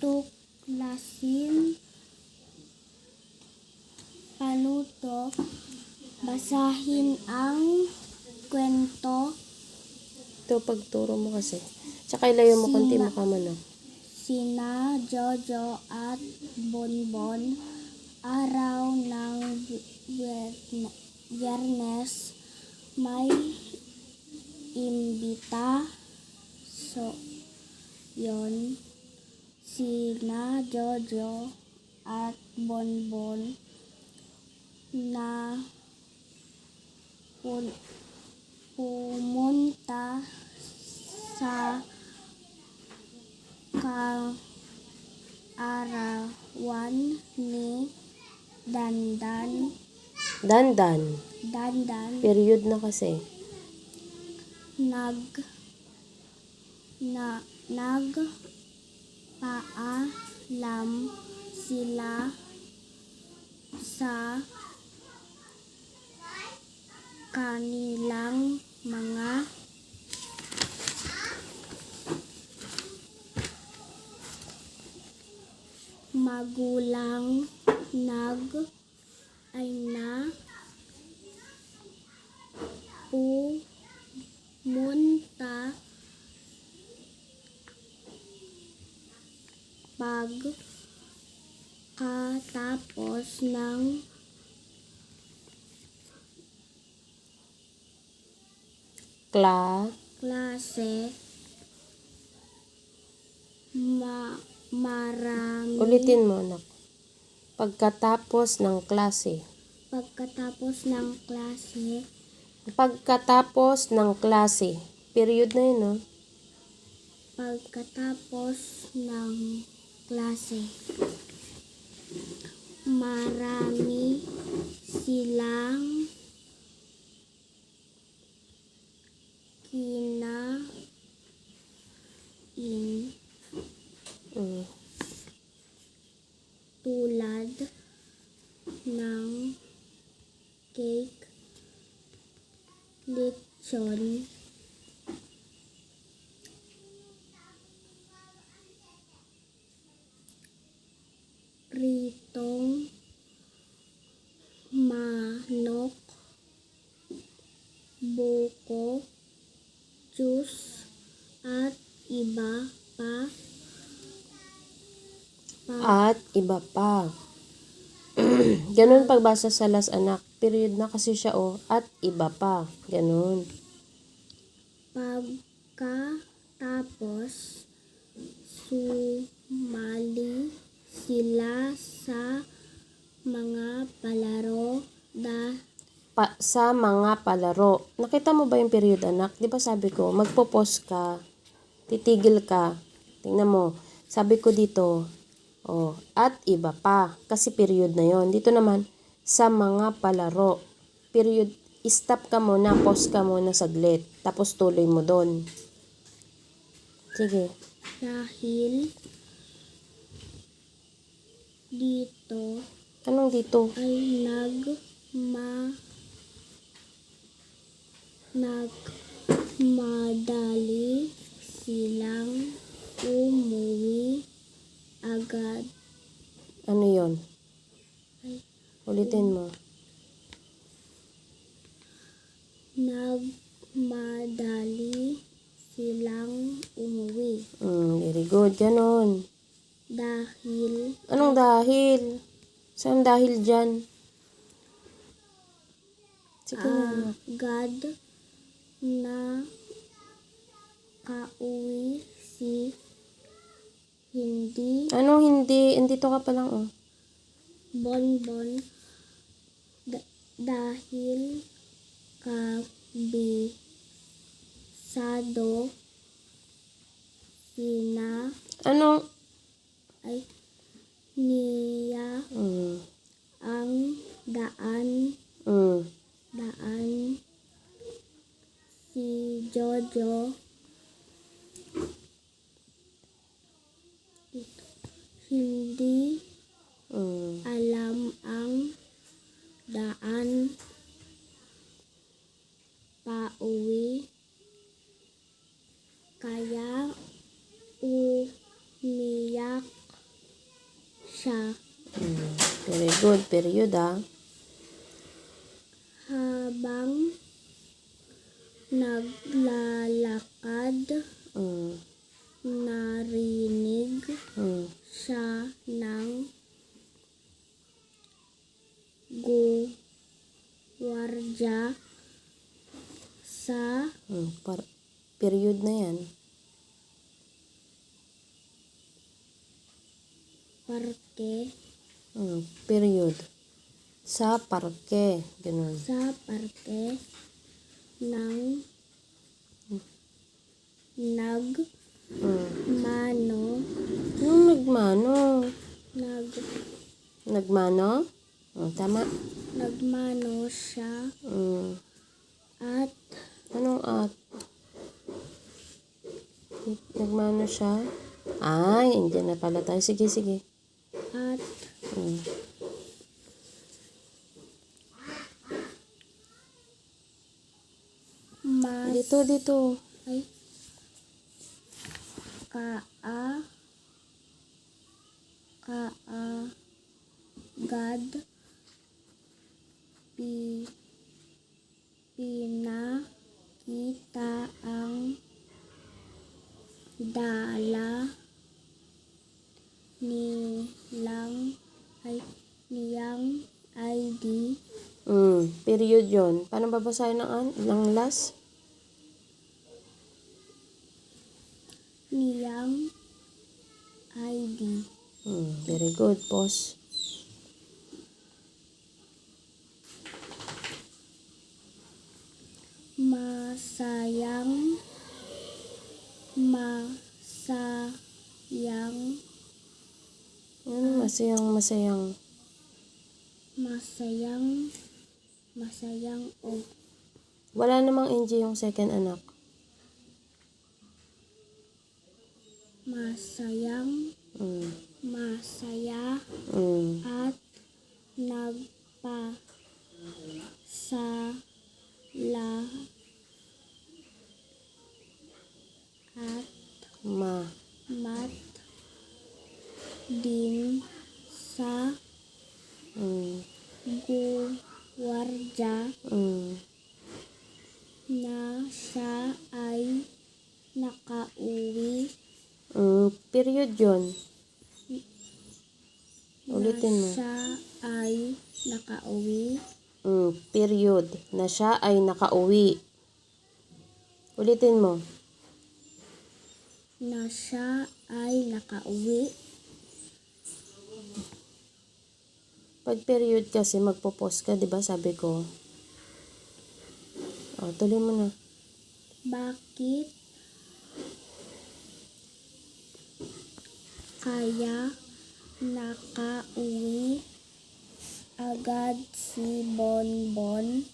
tuklasin. Panuto, basahin ang kwento. Ito, pagturo mo kasi. Tsaka ilayo mo konti mo ka man. Sina Jojo at Bonbon, araw ng Biyernes, may imbita. So, yon, sina Jojo at Bonbon na pumunta sa kaarawan ni Dandan. Period na kasi. Nagpaalam sila sa kanilang mga magulang pumunta pagkatapos ng klase. Marami. Ulitin mo, anak. Pagkatapos ng klase. Pagkatapos ng klase. Period na yun, no? Pagkatapos ng klase. Marami silang kinain. Tulad ng cake, lechon, pritong manok, buko, juice, at iba pa. Ganun pagbasa sa last, anak. Period na kasi siya, at iba pa. Ganun. Pagkatapos, sumali sila sa mga palaro sa mga palaro. Nakita mo ba yung period, anak? Di ba sabi ko, magpo-pause ka, titigil ka. Tingnan mo. Sabi ko dito, at iba pa. Kasi period na yon. Dito naman, sa mga palaro. Period, stop ka muna, pause ka muna saglit. Tapos tuloy mo doon. Sige. Dahil dito, anong dito? Ay nagmadali silang umuwi agad. Ano yon? Ulitin mo. Nagmadali silang umuwi. Very good. Ganon. Dahil. Anong dahil? Saan dahil dyan? Sige na. Agad na kauwi si Hindi. Anong hindi? Andito ka pa lang, Bonbon. Dahil kabisado sina niya ang daan si Jojo hindi alam ang daan pauwi, kaya umiyak siya. Very good. Period, Habang naglalakad, narinig siya ng guwardiya sa Period na yan. parke. Period. Sa parke. Ganun. Sa parke ng nagmano. Anong nagmano? Nag Nagmano? Tama. nagmano siya at Anong at? Nagmano siya? Ay, hindi na pala tayo. Sige, sige. at mas Dito. ay kaagad pinakita ang dala niyang ID. Period yon. Paano babasahin ng last? Niyang ID. Very good, boss. Masayang o Wala namang NG yung second anak. masaya at nagpasalamat din sa guwardiya na siya ay nakauwi. Period yon. Ulitin mo. Na siya ay nakauwi. Period. Na siya ay nakauwi. Ulitin mo. Na siya ay nakauwi. Pag period kasi magpo-pause ka, 'di ba? Sabi ko. Tuloy mo na. Bakit kaya nakauwi agad si Bonbon?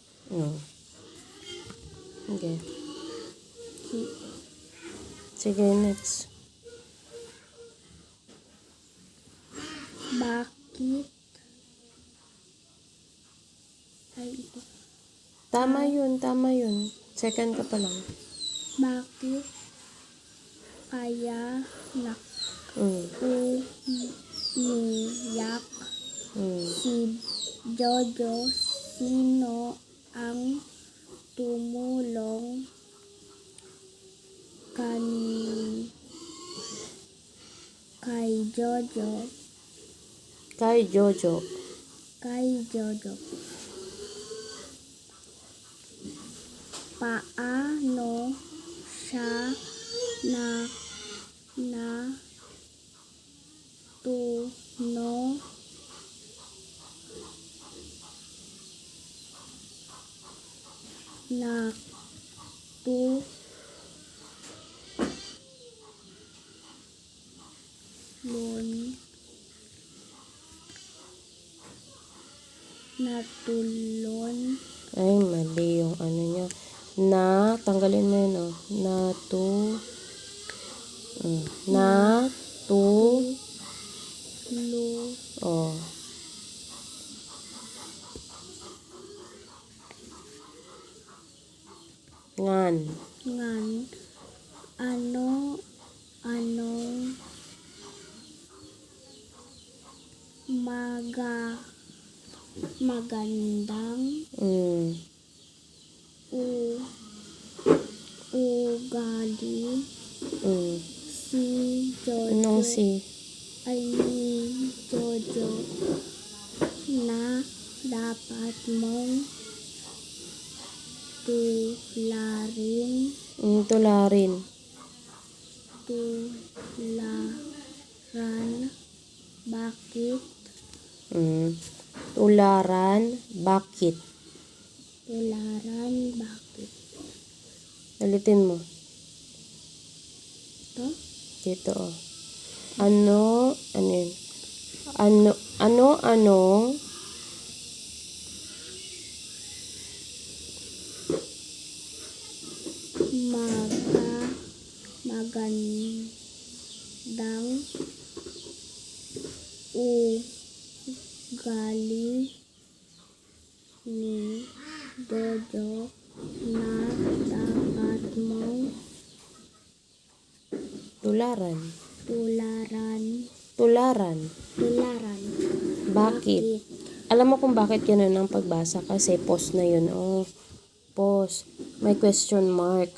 Okay. Sige, next. Bakit ito. Tama yun. Second ka pa lang. Bakit kaya umiyak si Jojo? Sino ang tumulong kay Jojo? Kay Jojo. Paano siya natulon? Ay, mali yung ano niya. Tanggalin mo yun, Ngan. magandang Mm. ugali Mm. si Jojo Anong si? ay ni Jojo na dapat mong tularin Tularin. bakit Tularan. Bakit? bakit Ulitin mo. to Dito, oh. Ano yun? Ano, magandang ugali ni Jojo na dapat mong tularan. tularan Bakit? Alam mo kung bakit ganun ang pagbasa? Kasi pause na yun. Oh, pause. May question mark.